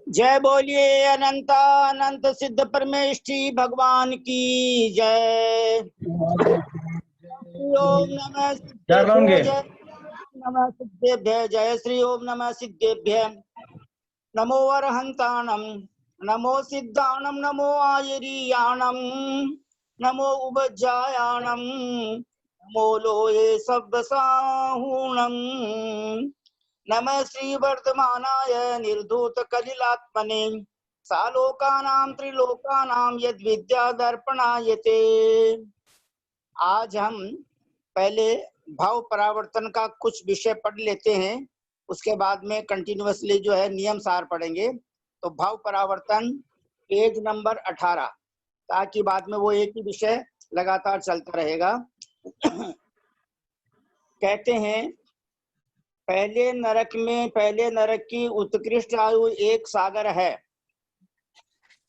जय बोलिए अनंत अनंत सिद्ध परमेष्ठी भगवान की जय। ओम नमः सिद्धेभ्य जय नमः सिद्धेभ्य जय श्री ओम नमः सिद्धेभ्य नमो अरहंताणम नमो सिद्धाणम नमो आयरियाणम नमो उपज्जायाणम नमो लोये सब्बसाहूणम नमः श्री वर्धमानाय निर्धूत कलिलात्मने सालोकानां त्रिलोकानां यद विद्या दर्पणायते। आज हम पहले भाव परावर्तन का कुछ विषय पढ़ लेते हैं, उसके बाद में कंटिन्यूअसली जो है नियम सार पढ़ेंगे। तो भाव परावर्तन पेज नंबर 18, ताकि बाद में वो एक ही विषय लगातार चलता रहेगा। कहते हैं पहले नरक की उत्कृष्ट आयु एक सागर है।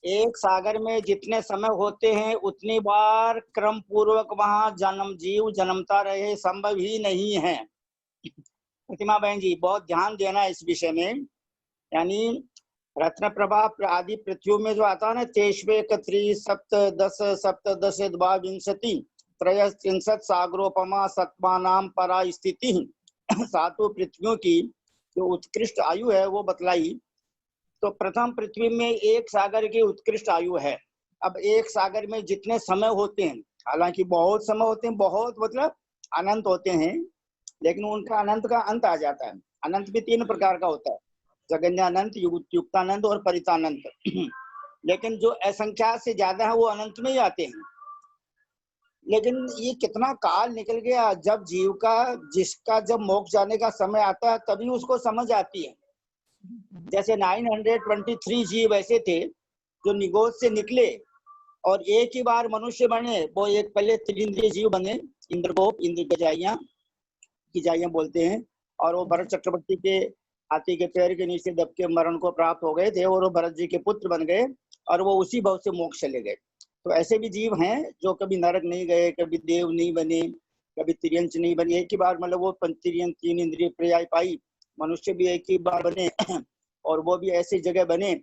एक सागर में जितने समय होते हैं उतनी बार क्रम पूर्वक वहां जीव जन्मता रहे संभव ही नहीं है। प्रतिमा बहन जी बहुत ध्यान देना इस विषय में। यानी रत्न प्रभा आदि पृथ्वी में जो आता है ना, तेष्वेक त्रि सप्तदश द्वाविंशति त्रयस्त्रिंशत् सागरोपमा सत्वानाम परा स्थिति, सातों पृथ्वियों की जो उत्कृष्ट आयु है वो बतलाई। तो प्रथम पृथ्वी में एक सागर की उत्कृष्ट आयु है। अब एक सागर में जितने समय होते हैं, हालांकि बहुत समय होते हैं, बहुत मतलब अनंत होते हैं, लेकिन उनका अनंत का अंत आ जाता है। अनंत भी 3 प्रकार का होता है, जगन्यानंत, युक्तानंत और परितानंत। लेकिन जो असंख्या से ज्यादा है वो अनंत में ही आते हैं। लेकिन ये कितना काल निकल गया, जब जीव का जिसका जब मोक्ष जाने का समय आता है तभी उसको समझ आती है। जैसे 923 जीव ऐसे थे जो निगोद से निकले और एक ही बार मनुष्य बने। वो एक पहले त्रिंद्रिय जीव बने, इंद्रगोप, इंद्र गजाइयां बोलते हैं, और वो भरत चक्रवर्ती के हाथी के पैर के नीचे दब के मरण को प्राप्त हो गए थे और वो भरत जी के पुत्र बन गए और वो उसी भाव से मोक्ष चले गए। तो ऐसे भी जीव हैं जो कभी नरक नहीं गए, कभी देव नहीं बने, कभी तिर्यंच नहीं बने। एक ही बार मतलब वो पंचतिर्यंच 3 इंद्रिय पर्याय पाई। मनुष्य भी एक ही बार बने और वो भी ऐसी जगह बने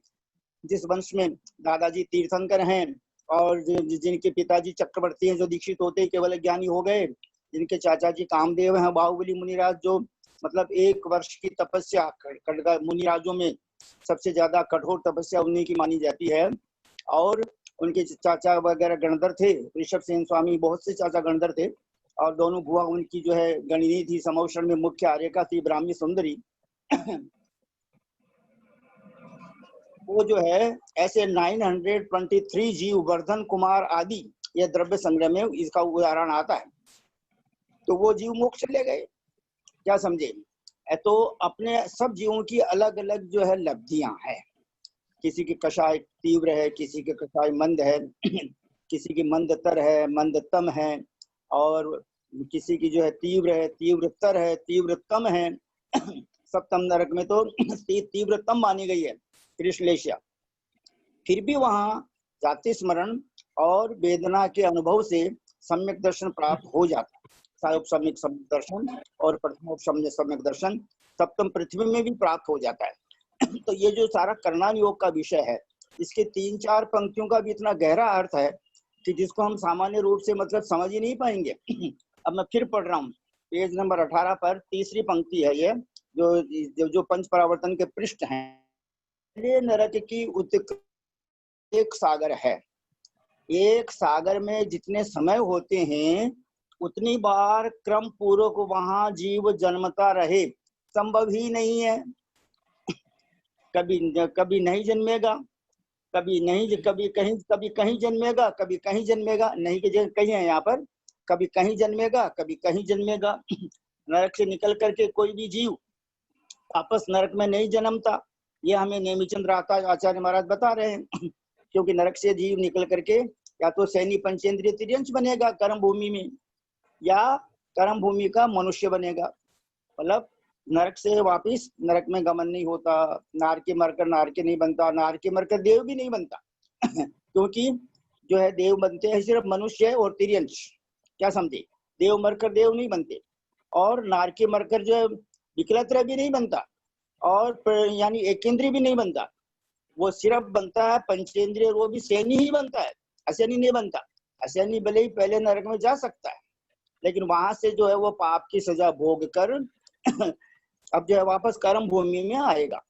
जिस वंश में दादाजी तीर्थंकर हैं और जिनके पिताजी चक्रवर्ती हैं जो दीक्षित होते केवल ज्ञानी हो गए, जिनके चाचा जी कामदेव हैं, बाहुबली मुनिराज जो मतलब 1 वर्ष की तपस्या, मुनिराजों में सबसे ज्यादा कठोर तपस्या उन्हीं की मानी जाती है। और उनके चाचा वगैरह गणधर थे, ऋषभ सेन स्वामी, बहुत से चाचा गणधर थे। और दोनों बुआ उनकी जो है गणिनी थी, समौषण में मुख्य आर्यका थी, ब्राह्मी सुंदरी। वो जो है ऐसे 923 जीव, वर्धन कुमार आदि, ये द्रव्य संग्रह में इसका उदाहरण आता है। तो वो जीव मोक्ष चले गए, क्या समझे? तो अपने सब जीवों की अलग अलग जो है लब्धियां हैं। किसी की कषाय तीव्र है, किसी के कषाय मंद है, किसी की मंदतर है, मंदतम है, और किसी की जो है तीव्र है, तीव्रतर है, तीव्रतम है। सप्तम नरक में तो तीव्रतम मानी गई है कृष्णलेशिया। फिर भी वहां जाति स्मरण और वेदना के अनुभव से सम्यक दर्शन प्राप्त हो जाता है। सायोपसम्यक दर्शन और प्रथमोपसम्यक सम्यक दर्शन सप्तम पृथ्वी में भी प्राप्त हो जाता है। तो ये जो सारा करणान योग का विषय है, इसके 3-4 पंक्तियों का भी इतना गहरा अर्थ है कि जिसको हम सामान्य रूप से मतलब समझ ही नहीं पाएंगे। अब मैं फिर पढ़ रहा हूँ, पेज नंबर 18 पर तीसरी पंक्ति है ये, जो पंच परावर्तन के पृष्ठ हैं। नरक की एक सागर है। एक सागर में जितने समय होते हैं उतनी बार क्रम पूर्वक वहां जीव जन्मता रहे संभव ही नहीं है। कभी नहीं जन्मेगा, कभी कहीं जन्मेगा, कभी कहीं जन्मेगा, नहीं कि कहीं है यहाँ पर, कभी कहीं जन्मेगा, कभी कहीं जन्मेगा। नरक से निकल करके कोई भी जीव वापस नरक में नहीं जन्मता, ये हमें नेमिचंद्र आचार्य महाराज बता रहे हैं। क्योंकि नरक से जीव निकल करके या तो सैनी पंचेंद्रिय तिर्यंच बनेगा कर्म भूमि में, या कर्म भूमि का मनुष्य बनेगा। मतलब नरक से वापिस नरक में गमन नहीं होता। नार के मरकर नार के नहीं बनता, नार के मरकर देव भी नहीं बनता। क्योंकि जो है देव बनते हैं सिर्फ मनुष्य और तिर्यंश, क्या समझे? देव मरकर देव नहीं बनते, और नारकी मरकर जो है विकलत्र भी नहीं बनता, और यानी एकेंद्रीय भी नहीं बनता। वो सिर्फ बनता है पंचेंद्रिय, वो भी सैनी ही बनता है, असैनी नहीं बनता। असैनी भले ही पहले नरक में जा सकता है, लेकिन वहां से जो है वो पाप की सजा भोग कर अब जो है वापस कर्म भूमि में आएगा।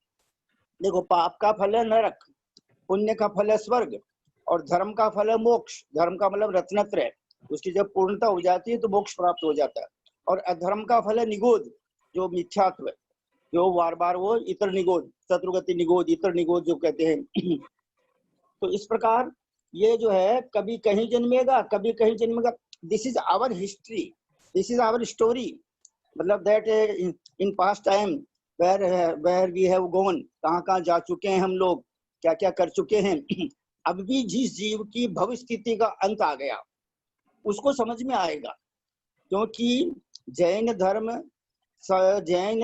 देखो, पाप का फल है नरक, पुण्य का फल है स्वर्ग, और धर्म का फल है मोक्ष। धर्म का मतलब रत्नत्रय, उसकी जब पूर्णता हो जाती है तो मोक्ष प्राप्त हो जाता है। और अधर्म का फल है निगोद, जो मिथ्यात्व है, जो बार बार वो इतर निगोद, शत्रुगति निगोद, इतर निगोद जो कहते हैं। तो इस प्रकार ये जो है कभी कहीं जन्मेगा, कभी कहीं जन्मेगा। This is our history, this is our story, मतलब that in past time where we have gone, कहाँ कहाँ जा चुके हैं हम लोग, क्या क्या कर चुके हैं। अब भी जिस जीव की भविष्य स्थिति का अंत आ गया उसको समझ में आएगा, क्योंकि जैन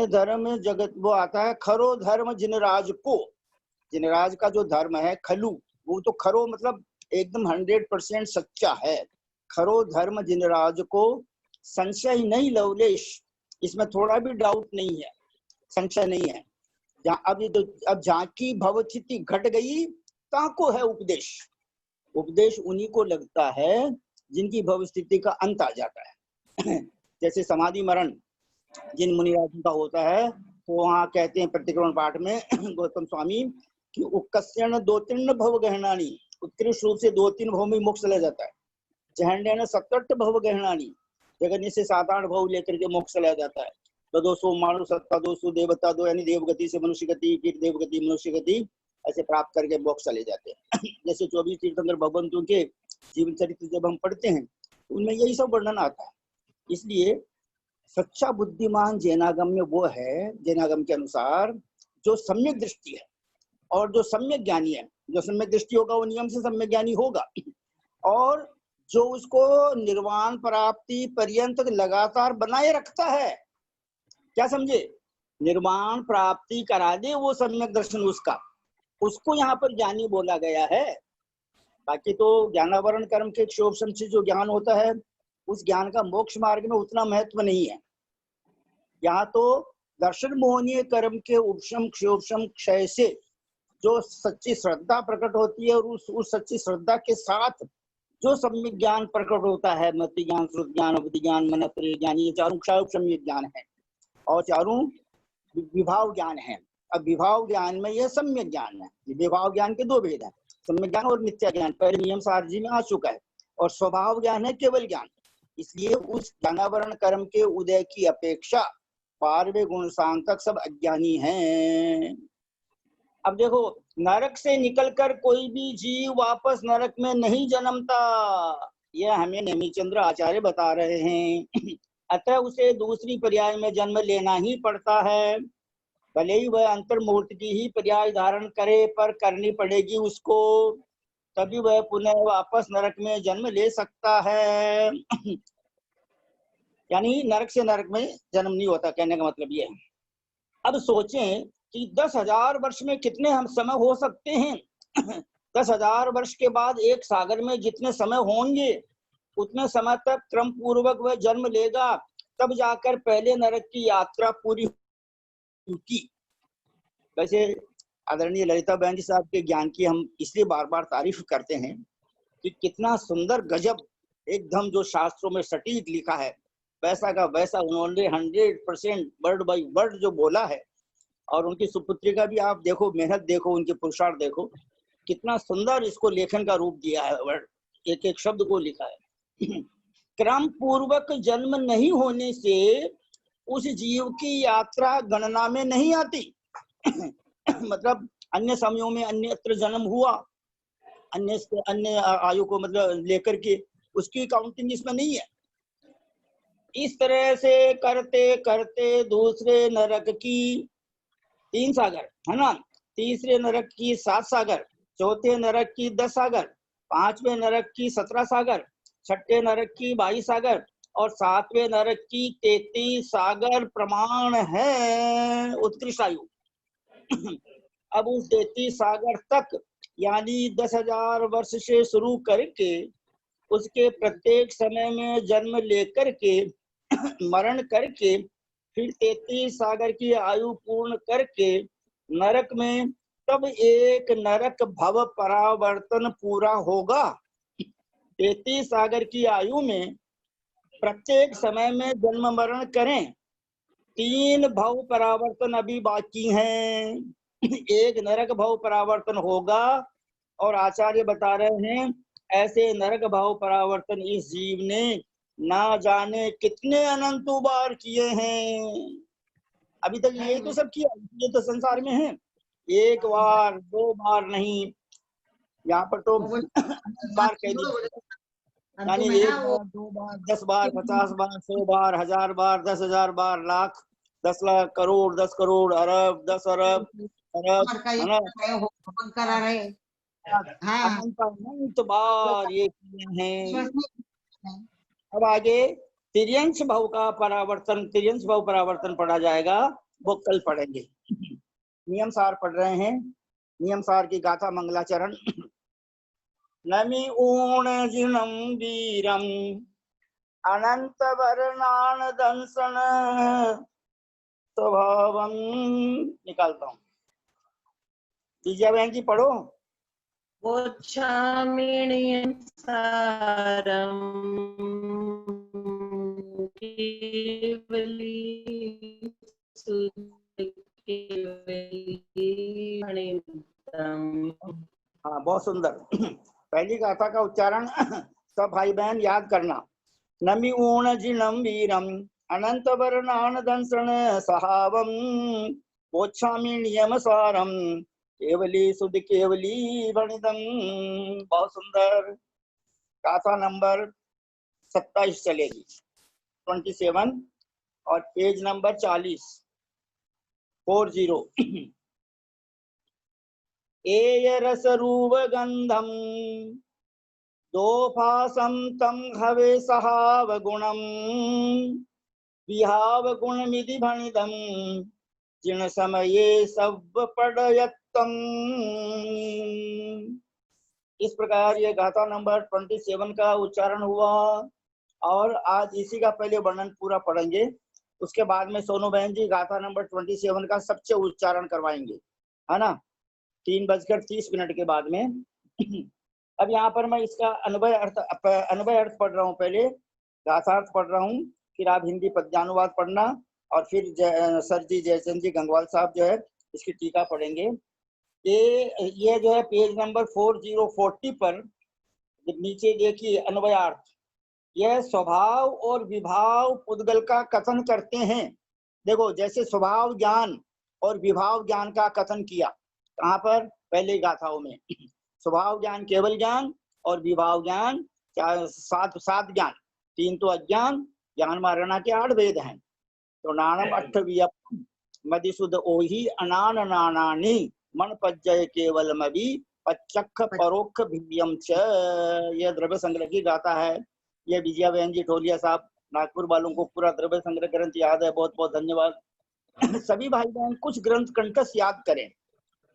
धर्म जगत वो आता है खरो धर्म जिनराज को। जिनराज का जो धर्म है खलु, वो तो खरो मतलब एकदम 100% सच्चा है। खरो धर्म जिनराज को, संशय नहीं लवलेश, इसमें थोड़ा भी डाउट नहीं है, संशय नहीं है। अब जहाँ की भवस्थिति घट गई, ताको है उपदेश। उपदेश उन्हीं को लगता है जिनकी भवस्थिति का अंत आ जाता है। जैसे समाधि मरण जिन मुनिराजों का होता है, तो वहाँ कहते हैं प्रतिक्रमण पाठ में गौतम स्वामी कि उक्कस्यण 2-3 भव गहनानी, उत्कृष्ट रूप से 2-3 भव में मोक्ष चला जाता है। जहन्य 7-8 भव गहनानी, जगन्य से 7-8 भव लेकर के मोक्ष चला जाता है। तो 200 मानु सत्ता 200 देवता दो, यानी देवगति से मनुष्य गति, फिर देवगति मनुष्य गति, ऐसे प्राप्त करके मोक्ष चले जाते हैं। जैसे 24 तीर्थंकर भगवंतों के जीवन चरित्र जब हम पढ़ते हैं उनमें यही सब वर्णन आता है। इसलिए सच्चा बुद्धिमान जैनागम में वो है, जैनागम के अनुसार जो सम्यक दृष्टि है और जो सम्यक ज्ञानी है। जो सम्यक दृष्टि होगा वो नियम से सम्यक ज्ञानी होगा, और जो उसको निर्वाण प्राप्ति पर्यंत लगातार बनाए रखता है, क्या समझे? निर्वाण प्राप्ति करा दे वो सम्यक दर्शन उसको यहाँ पर ज्ञानी बोला गया है। बाकी तो ज्ञानावरण कर्म के क्षोभम से जो ज्ञान होता है, उस ज्ञान का मोक्ष मार्ग में उतना महत्व नहीं है। यहाँ तो दर्शन मोहनीय कर्म के उपशम क्षोभम क्षय से जो सच्ची श्रद्धा प्रकट होती है, और उस सच्ची श्रद्धा के साथ जो सम्यक ज्ञान प्रकट होता है, मति ज्ञान, श्रुत ज्ञान, बुद्धि ज्ञान, मनत्रय ज्ञान, ये चारों सम्यक ज्ञान है, और चारों विभाव ज्ञान है। अब विभाव ज्ञान में यह सम्यक ज्ञान है। विभाव ज्ञान के 2 भेद हैं, सम्यक ज्ञान और मिथ्या ज्ञान, पहले नियम सारजी में आ चुका है। और स्वभाव ज्ञान है केवल ज्ञान। इसलिए उस ज्ञानावरण कर्म के उदय की अपेक्षा 12वें गुण सांतक सब अज्ञानी हैं। अब देखो, नरक से निकलकर कोई भी जीव वापस नरक में नहीं जन्मता, यह हमें नेमिचंद्र आचार्य बता रहे हैं। अतः उसे दूसरी पर्याय में जन्म लेना ही पड़ता है। भले ही वह अंतर्मुहूर्त की ही पर्याय धारण करे, पर करनी पड़ेगी उसको, तभी वह पुनः वापस नरक में जन्म ले सकता है। यानी नरक से नरक में जन्म नहीं होता, कहने का मतलब ये है। अब सोचें कि 10,000 वर्ष में कितने हम समय हो सकते हैं। 10,000 वर्ष के बाद एक सागर में जितने समय होंगे, उतने समय तक क्रम पूर्वक वह जन्म लेगा, तब जाकर पहले नरक की यात्रा पूरी होगी। वैसे आदरणीय ललिता बहन जी साहब के ज्ञान की हम इसलिए बार बार तारीफ करते हैं कि कितना सुंदर गजब एकदम जो शास्त्रों में सटीक लिखा है, वैसा का वैसा उन्होंने 100% वर्ड बाय वर्ड जो बोला है। और उनकी सुपुत्री का भी आप देखो, मेहनत देखो, उनके पुरुषार्थ देखो, कितना सुंदर इसको लेखन का रूप दिया है, वर्ड एक एक शब्द को लिखा है। क्रम पूर्वक जन्म नहीं होने से उस जीव की यात्रा गणना में नहीं आती। मतलब अन्य समयों में अन्यत्र जन्म हुआ, अन्य आयु को मतलब लेकर के, उसकी काउंटिंग इसमें नहीं है। इस तरह से करते करते दूसरे नरक की 3 सागर है ना, तीसरे नरक की 7 सागर, चौथे नरक की 10 सागर, 5वें नरक की 17 सागर, 6ठे नरक की 22 सागर, और 7वें नरक की 33 सागर प्रमाण है उत्कृष्ट आयु। अब उस 33 सागर तक यानी 10,000 वर्ष से शुरू करके उसके प्रत्येक समय में जन्म लेकर के मरण करके फिर 33 सागर की आयु पूर्ण करके नरक में तब एक नरक भव परावर्तन पूरा होगा। 33 सागर की आयु में प्रत्येक समय में जन्म मरण करें, 3 भव परावर्तन अभी बाकी हैं। एक नरक भव परावर्तन होगा और आचार्य बता रहे हैं ऐसे नरक भाव परावर्तन इस जीव ने ना जाने कितने अनंतों बार किए हैं। अभी तक ये तो सब किया, ये तो संसार में है, एक बार 2 बार नहीं, यहाँ पर तो बार कह दिया, यानी 1 बार 2 बार 10 बार 50 बार 100 बार 1000 बार 10,000 बार लाख 10 लाख करोड़ 10 करोड़ अरब 10 अरब है ना, अनंत बार ये किए हैं। अब आगे तिर्यंश भाव का परावर्तन, तिर्यंश भाव परावर्तन पढ़ा जाएगा, वो कल पढ़ेंगे। नियम सार पढ़ रहे हैं, नियम सार की गाथा मंगलाचरण। नमि ऊण जिनम वीरम अनंत वर्णान दंसन स्वभावम। निकालता हूँ, विजया बहन जी पढ़ो। वोच्छामिनियं सारं केवली हाँ बहुत सुंदर। पहली गाथा का उच्चारण सब भाई बहन याद करना। नमि ऊण जिनम वीरम अनंत वर्णान दंसन सहावम वोच्छामि नियम सारम केवली सुध केवली वणिदम। बहुत सुंदर। गाथा नंबर 27 चलेगी, 27 और पेज नंबर 40 40। एय रस रूप गंधम दोफासम तम हवे सहाव गुणम विहाव गुण मिधि भणिदम जिन समये सब पड़यत्तम। इस प्रकार ये गाथा नंबर 27 का उच्चारण हुआ और आज इसी का पहले वर्णन पूरा पढ़ेंगे, उसके बाद में सोनू बहन जी गाथा नंबर 27 का सबसे उच्चारण करवाएंगे, है ना, 3:30 के बाद में। अब यहाँ पर मैं इसका अन्वय अर्थ पढ़ रहा हूँ, पहले गाथार्थ पढ़ रहा हूँ, फिर आप हिंदी पद्यानुवाद पढ़ना और फिर सर जी जयचंद जी गंगवाल साहब जो है इसकी टीका पढ़ेंगे। ये जो है पेज नंबर 4040 पर नीचे देखिए अन्वयार्थ। यह स्वभाव और विभाव पुद्गल का कथन करते हैं। देखो जैसे स्वभाव ज्ञान और विभाव ज्ञान का कथन किया कहाँ पर, पहले गाथाओं में। स्वभाव ज्ञान केवल ज्ञान और विभाव ज्ञान सात ज्ञान, 3 तो अज्ञान, ज्ञान मारणा के 8 वेद हैं। तो नानम अट्ठवियप मदिसुद ओहि अनान नानानि मन पज्जय केवल मवि पच्चख परोक्ष भिव्यम च। यह द्रव्य संग्रह की गाथा है। ये विजया बहन जी ढोलिया साहब नागपुर वालों को पूरा द्रव्य संग्रह ग्रंथ याद है, बहुत बहुत धन्यवाद। सभी भाई बहन कुछ ग्रंथ कंठस्थ याद करें,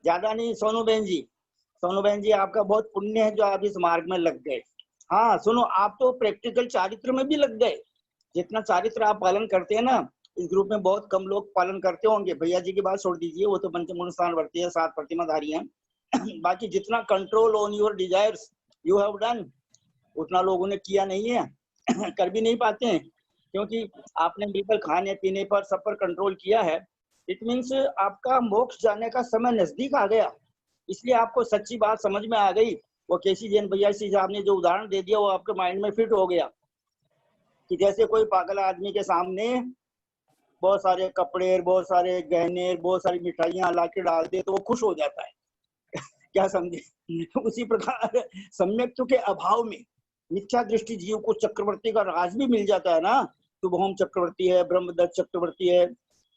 ज्यादा नहीं। सोनू बहन जी आपका बहुत पुण्य है जो आप इस मार्ग में लग गए। हाँ सुनो, आप तो प्रैक्टिकल चारित्र में भी लग गए। जितना चारित्र आप पालन करते हैं ना, इस ग्रुप में बहुत कम लोग पालन करते होंगे। भैया जी की बात छोड़ दीजिए, वो तो पंचमूल स्थान वर्ती है, 7 प्रतिमाधारी हैं। बाकी जितना control on your desires you have done, उतना लोगों ने किया नहीं है। कर भी नहीं पाते हैं, क्योंकि आपने बिल्कुल खाने पीने पर सब पर कंट्रोल किया है। इट मीन्स आपका मोक्ष जाने का समय नजदीक आ गया, इसलिए आपको सच्ची बात समझ में आ गई। वो केसी जैन भैया साहब ने जो उदाहरण दे दिया वो आपके माइंड में फिट हो गया कि जैसे कोई पागल आदमी के सामने बहुत सारे कपड़े, बहुत सारे गहने, बहुत सारी मिठाइयां ला के डाल दे तो वो खुश हो जाता है। क्या समझे? उसी प्रकार सम्यक्त्व के अभाव में मिथ्या दृष्टि जीव को चक्रवर्ती का राज भी मिल जाता है ना, शुभम चक्रवर्ती है, ब्रह्मदत्त चक्रवर्ती है,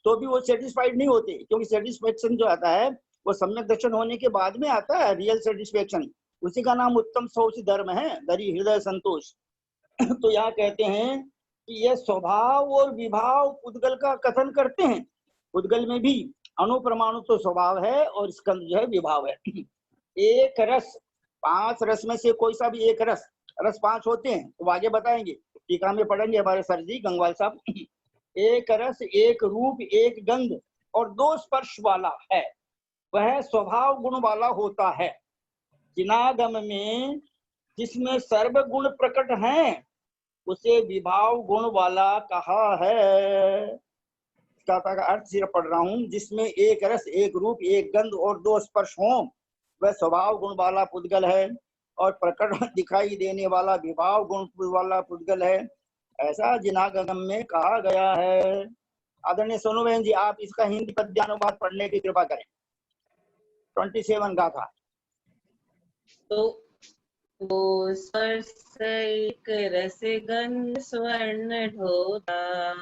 तो भी वो सेटिस्फाइड नहीं होते, क्योंकि सेटिस्फेक्शन जो आता है वो सम्यक दर्शन होने के बाद में आता है, रियल सेटिस्फेक्शन। उसी का नाम उत्तम शौच धर्म है, धरी हृदय संतोष। तो यहाँ कहते हैं कि यह स्वभाव और विभाव पुद्गल का कथन करते हैं। पुद्गल में भी अणु परमाणु तो स्वभाव है और स्कंद जो है विभाव है। एक रस, 5 रस में से कोई सा भी एक रस, रस 5 होते हैं, तो आगे बताएंगे, टीका में पढ़ेंगे हमारे सर जी गंगवाल साहब। एक रस, एक रूप, एक गंध और 2 स्पर्श वाला है, वह स्वभाव गुण वाला होता है। जिनागम में जिसमें सर्व गुण प्रकट हैं, उसे विभाव गुण वाला कहा है। इसका अर्थ सिर्फ पढ़ रहा हूं, जिसमें एक रस, एक रूप, एक गंध और 2 स्पर्श हों, वह स्वभाव गुण वाला पुद्गल है, और प्रकट दिखाई देने वाला विभाव गुण वाला पुद्गल है, ऐसा जिनागम में कहा गया है। आदरणीय सोनू बहन जी, आप इसका हिंदी पद्यानुवाद पढ़ने की कृपा करें। 27 गाथा। तो वो स्पर्श एक रस गंध स्वर्ण ढोता,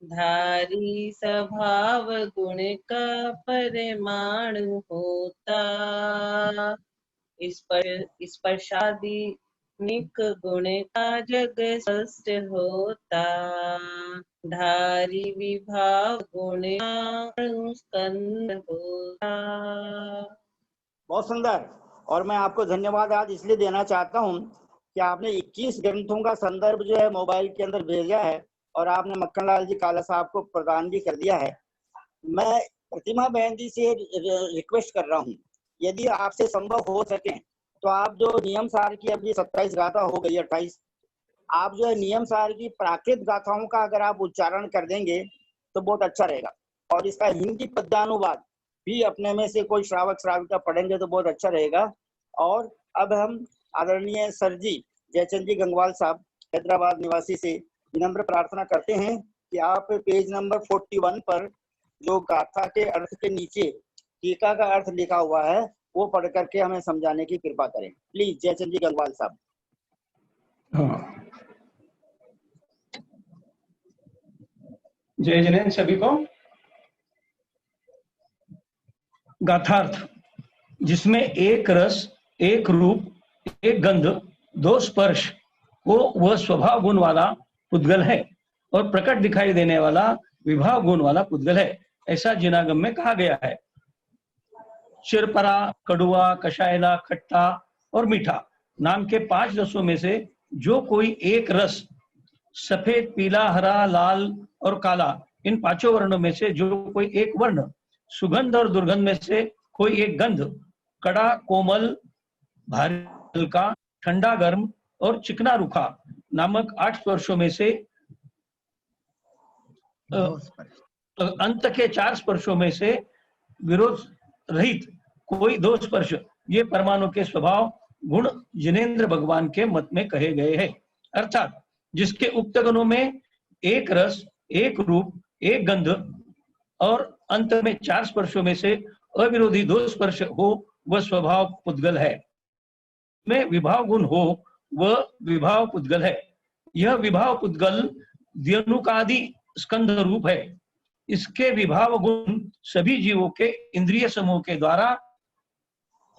धारी स्वभाव गुण का परिमाण होता। स्पर्शादि निक गुण का जग स्पष्ट होता, धारी विभाव गुण स्कंद होता। बहुत सुंदर। और मैं आपको धन्यवाद आज इसलिए देना चाहता हूं कि आपने 21 ग्रंथों का संदर्भ जो है मोबाइल के अंदर भेजा है, और आपने मक्खनलाल जी काला साहब को प्रदान भी कर दिया है। मैं प्रतिमा बहन जी से रिक्वेस्ट कर रहा हूं, यदि आपसे संभव हो सके तो आप जो नियम सार की अभी 27 गाथा हो गई, 28, आप जो है नियम सार की प्राकृत गाथाओं का अगर आप उच्चारण कर देंगे तो बहुत अच्छा रहेगा। और इसका हिंदी पद्यानुवाद भी अपने में से कोई श्रावक श्राविका पढ़ेंगे तो बहुत अच्छा रहेगा। और अब हम आदरणीय सर जी जयचंद जी गंगवाल साहब हैदराबाद निवासी से विनम्र प्रार्थना करते हैं कि आप पेज नंबर 41 पर जो गाथा के अर्थ के नीचे टीका का अर्थ लिखा हुआ है वो पढ़ करके हमें समझाने की कृपा करें। प्लीज जयचंद जी गंगवाल साहब। जय जिनेन्द्र सभी को। गाथार्थ, जिसमें एक रस, एक रूप, एक गंध, 2 स्पर्श हो, वह स्वभाव गुण वाला पुद्गल है, और प्रकट दिखाई देने वाला विभाव गुण वाला पुद्गल है, ऐसा जिनागम में कहा गया है। शिरपरा, कड़ुआ, कषायला, खट्टा और मीठा नाम के 5 रसों में से जो कोई एक रस, सफेद, पीला, हरा, लाल और काला, इन 5 वर्णों में से जो कोई एक वर्ण, सुगंध और दुर्गंध में से कोई एक गंध, कड़ा, कोमल, भारी, हल्का, ठंडा, गर्म और चिकना, रूखा नामक 8 स्पर्शों में से अंत के 4 स्पर्शों में से विरोध रहित कोई 2 स्पर्श, ये परमाणु के स्वभाव गुण जिनेन्द्र भगवान के मत में कहे गए हैं। अर्थात जिसके उक्त गुणों में एक रस, एक रूप, एक गंध और अंत में 4 स्पर्शों में से अविरोधी 2 स्पर्श हो, वह स्वभाव पुद्गल है। में विभाव गुण हो, वह विभाव पुद्गल है। यह विभाव पुद्गल द्यनुकादि स्कंध रूप है। इसके विभाव गुण सभी जीवों के इंद्रिय समूह के द्वारा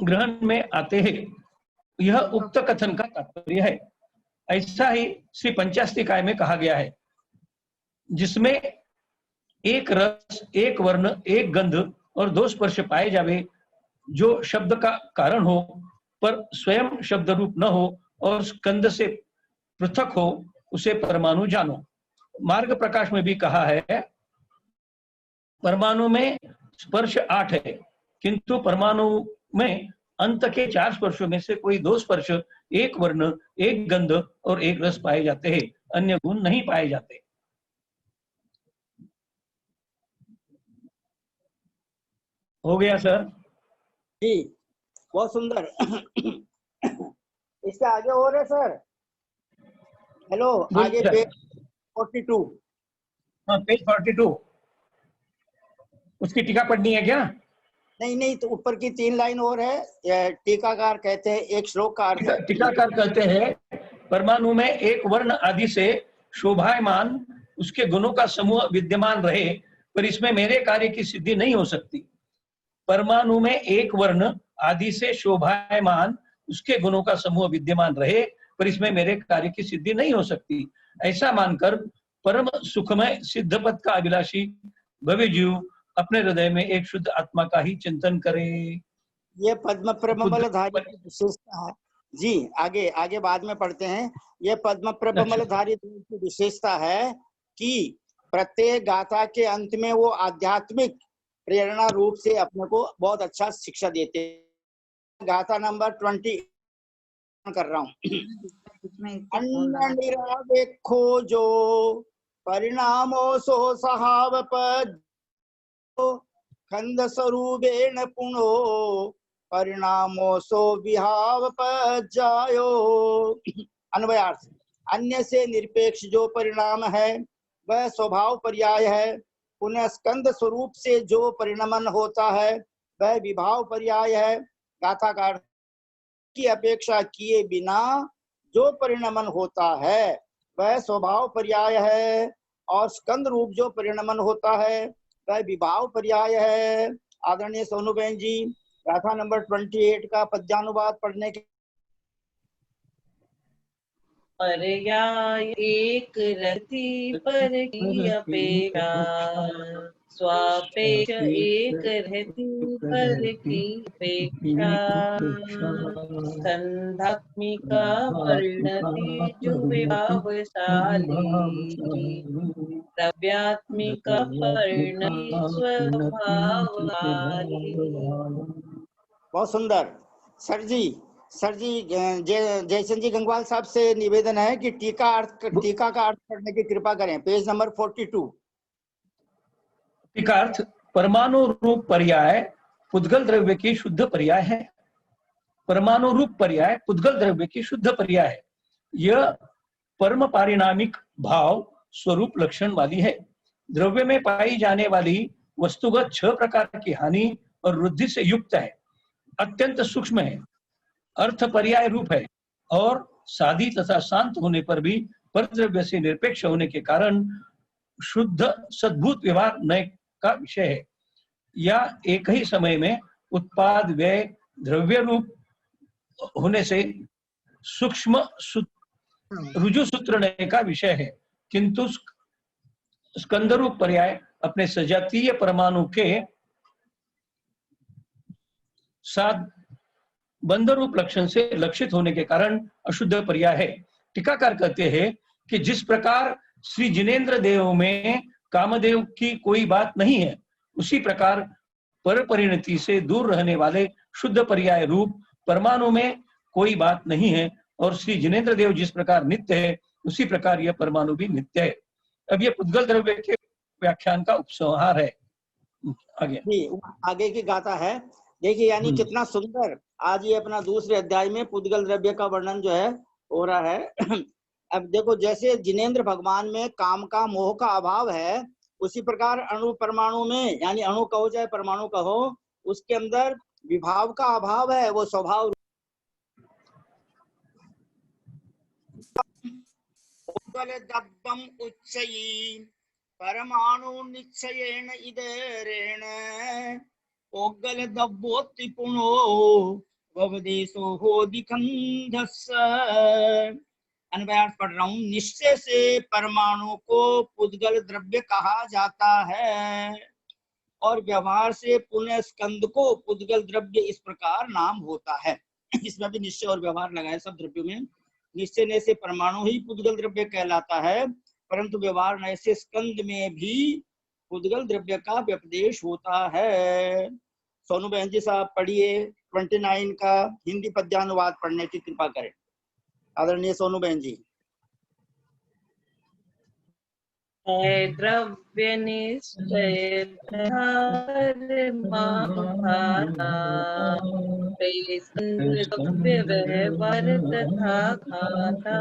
ग्रहण में आते हैं। यह उक्त कथन का तात्पर्य है। ऐसा ही श्री पंचास्तिकाय में कहा गया है, जिसमें एक रस, एक वर्ण, एक गंध और 2 स्पर्श पाए जावे, जो शब्द का कारण हो पर स्वयं शब्द रूप न हो और स्कंद से पृथक हो, उसे परमाणु जानो। मार्ग प्रकाश में भी कहा है, परमाणु में स्पर्श 8 है, किंतु परमाणु में अंत के 4 स्पर्शों में से कोई 2 स्पर्श, एक वर्ण, एक गंध और एक रस पाए जाते हैं, अन्य गुण नहीं पाए जाते। हो गया सर जी, बहुत सुंदर। इसके आगे और है सर? हेलो, आगे पेज 42। हाँ, पेज 42। उसकी टीका पढ़नी है क्या? नहीं, तो ऊपर की 3 लाइन और है। टीकाकार कहते हैं एक श्लोक का अर्थ है। टीकाकार कहते हैं, परमाणु में एक वर्ण आदि से शोभायमान उसके गुणों का समूह विद्यमान रहे, पर इसमें मेरे कार्य की सिद्धि नहीं हो सकती। परमाणु में एक वर्ण आदि से शोभायमान उसके गुणों का समूह विद्यमान रहे, पर इसमें मेरे कार्य की सिद्धि नहीं हो सकती। ऐसा मानकर परम सुखमय सिद्ध पद का अभिलाषी भव्य जीव अपने हृदय में एक शुद्ध आत्मा का ही चिंतन करे। ये पद्म प्रबलधारी की विशेषता है जी। आगे आगे बाद में पढ़ते हैं। ये पद्म प्रबलधारी की विशेषता है कि प्रत्येक गाथा के अंत में वो आध्यात्मिक प्रेरणा रूप से अपने को बहुत अच्छा शिक्षा देते हैं। गाथा नंबर 20 कर रहा हूँ। अन्न निरावेखो जो परिणामो सो सहावप खंड स्वरूपेण पुनो परिणामो सो विहावपजायो। अन्वयार्थ। अन्य से निरपेक्ष जो परिणाम है वह स्वभाव पर्याय है। पुनः स्कंद स्वरूप से जो परिणमन होता है वह विभाव पर्याय है। गाथा का की अपेक्षा किए बिना जो परिणमन होता है वह स्वभाव पर्याय है, और स्कंद रूप जो परिणमन होता है वह विभाव पर्याय है। आदरणीय सोनू बहन जी, गाथा नंबर 28 का पद्यानुवाद पढ़ने के। पर्याय एक रति पर की अपेक्षा, स्वापेक्ष एक रहती पर की अपेक्षा। संधात्मिका परिणति जो विभावशाली, द्रव्यात्मिका परिणति स्वभाववाली। बहुत सुंदर। सर जी जयचंद जी गंगवाल साहब से निवेदन है कि टीका का अर्थ पढ़ने की कृपा करें। Page number 42। टीका अर्थ परमाणु रूप पर्याय पुद्गल द्रव्य की शुद्ध पर्याय है। परमाणु रूप पर्याय पुद्गल द्रव्य की शुद्ध पर्याय है। यह परम पारिणामिक भाव स्वरूप लक्षण वाली है। द्रव्य में पाई जाने वाली वस्तुगत 6 प्रकार की हानि और वृद्धि से युक्त है। अत्यंत सूक्ष्म है, अर्थ पर्याय रूप है और साधी तथा शांत होने पर भी परद्रव्य से निरपेक्ष होने के कारण शुद्ध सद्भूत व्यवहार नय का विषय है। या एक ही समय में उत्पाद व्यय द्रव्य रूप होने से सूक्ष्म रुजु सूत्र नय का विषय है, किंतु स्कंद रूप पर्याय अपने सजातीय परमाणु के साथ बंध रूप लक्षण से लक्षित होने के कारण अशुद्ध पर्याय है। टीकाकार कहते हैं कि जिस प्रकार श्री जिनेन्द्र देव में कामदेव की कोई बात नहीं है, उसी प्रकार पर परिणति से दूर रहने वाले शुद्ध पर्याय रूप परमाणु में कोई बात नहीं है, और श्री जिनेन्द्र देव जिस प्रकार नित्य है उसी प्रकार यह परमाणु भी नित्य है। अब यह पुद्गल द्रव्य के व्याख्यान का उपसंहार है। आगे की गाथा है। देखिए यानी कितना सुंदर आज ये अपना दूसरे अध्याय में पुद्गल द्रव्य का वर्णन जो है हो रहा है। अब देखो, जैसे जिनेन्द्र भगवान में काम का मोह का अभाव है, उसी प्रकार अणु परमाणु में, यानी अणु कहो चाहे परमाणु कहो, उसके अंदर विभाव का अभाव है। वो स्वभाव परमाणु निश्चयेन इदरेण ओगल दब्बोति पुनो ववदेशो हो दिखंधस। अन्वयार्थ पढ़ रहा हूँ। निश्चय से परमाणु को पुद्गल द्रव्य कहा जाता है और व्यवहार से पुनः स्कंद को पुद्गल द्रव्य इस प्रकार नाम होता है। इसमें भी निश्चय और व्यवहार लगाए सब द्रव्यों में। निश्चय ने से परमाणु ही पुद्गल द्रव्य कहलाता है, परंतु व्यवहार न से स्कंद में भी पुद्गल द्रव्य का व्यपदेश होता है। सोनू बहन जी साहब पढ़िए 29 का हिंदी पद्यानुवाद पढ़ने की कृपा करें। आदरणीय सोनू बहन जी। द्रव्य निश्चय द्रव्य व्यवहार तथा खाता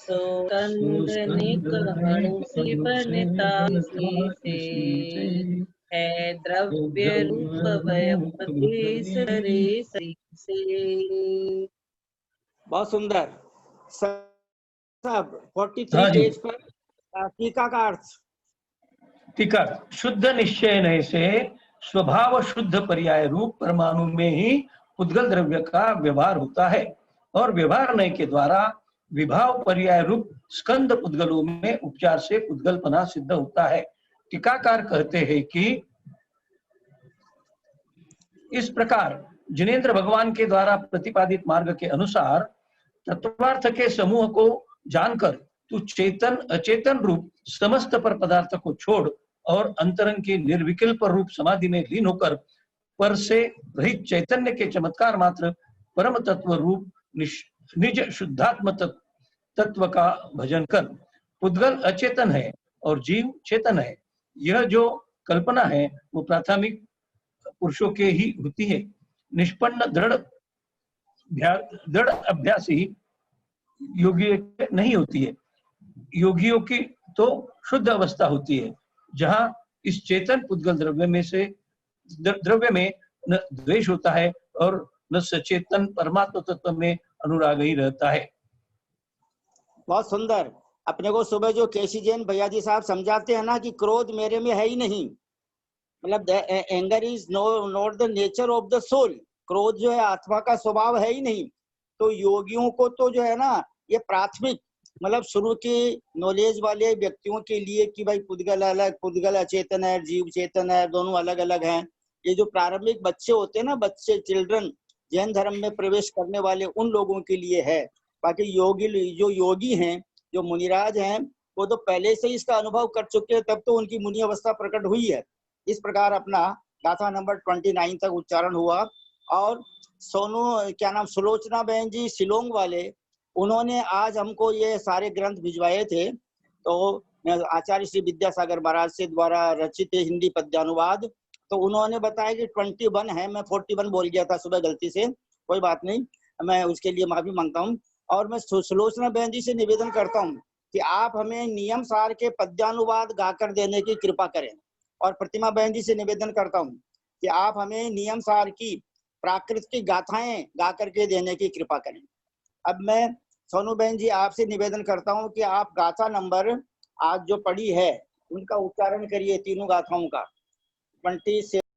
सुगंधनिक अणु से बनता से है द्रव्य रूप व्यपदेश रे से। बहुत सुंदर। सब 43 पेज पर टीका का अर्थ। टीका शुद्ध निश्चय से स्वभाव शुद्ध पर्याय रूप परमाणु में ही पुद्गल द्रव्य का व्यवहार होता है, और व्यवहार नय के द्वारा विभाव पर्याय रूप स्कंद पुद्गलों में उपचार से पुद्गलपना सिद्ध होता है। टीकाकार कहते हैं कि इस प्रकार जिनेंद्र भगवान के द्वारा प्रतिपादित मार्ग के अनुसार तत्वार्थ के समूह को जानकर तू चेतन अचेतन रूप समस्त पर पदार्थ को छोड़ और अंतरंग की निर्विकल्प रूप समाधि में लीन होकर पर से रहित चैतन्य के चमत्कार मात्र परम तत्व रूप निज शुद्धात्म तत्व का भजन कर। पुद्गल अचेतन है और जीव चेतन है। यह जो कल्पना है वो प्राथमिक पुरुषों के ही होती है। निष्पन्न दृढ़ अभ्यासी योगी नहीं होती है। योगियों की तो शुद्ध अवस्था होती है जहां इस चेतन पुद्गल द्रव्य में न द्वेष होता है और न सचेतन परमात्मा तत्व में अनुराग ही रहता है। बहुत सुंदर। अपने को सुबह जो केसी जैन भैया जी साहब समझाते हैं ना कि क्रोध मेरे में है ही नहीं, मतलब anger is not the nature of the soul. क्रोध जो है आत्मा का स्वभाव है ही नहीं। तो योगियों को तो जो है ना ये प्राथमिक मतलब शुरू के नॉलेज वाले व्यक्तियों के लिए कि भाई पुद्गल अलग, पुद्गल अचेतन है, जीव चेतन है, दोनों अलग अलग हैं। ये जो प्रारंभिक बच्चे होते हैं ना, बच्चे चिल्ड्रन जैन धर्म में प्रवेश करने वाले, उन लोगों के लिए है। बाकी जो योगी हैं, जो मुनिराज हैं, वो तो पहले से ही इसका अनुभव कर चुके हैं, तब तो उनकी मुनि अवस्था प्रकट हुई है। इस प्रकार अपना गाथा नंबर 29 तक उच्चारण हुआ। और सोनू क्या नाम सुलोचना बहन जी शिलोंग वाले, उन्होंने आज हमको ये सारे ग्रंथ भिजवाए थे। तो आचार्य श्री विद्यासागर महाराज से द्वारा रचित हिंदी पद्यानुवाद, तो उन्होंने बताया कि 21 है। मैं 41 बोल गया था सुबह गलती से, कोई बात नहीं, मैं उसके लिए माफी मांगता हूँ। और मैं सुलोचना बहन जी से निवेदन करता हूँ कि आप हमें नियम सार के पद्यानुवाद गाकर देने की कृपा करें। और प्रतिमा बहन जी से निवेदन करता हूँ कि आप हमें नियम सार की प्राकृत की गाथाएं गा करके देने की कृपा करें। अब मैं सोनू बहन जी आपसे निवेदन करता हूं कि आप गाथा नंबर आज जो पढ़ी है उनका उच्चारण करिए, तीनों गाथाओं का 27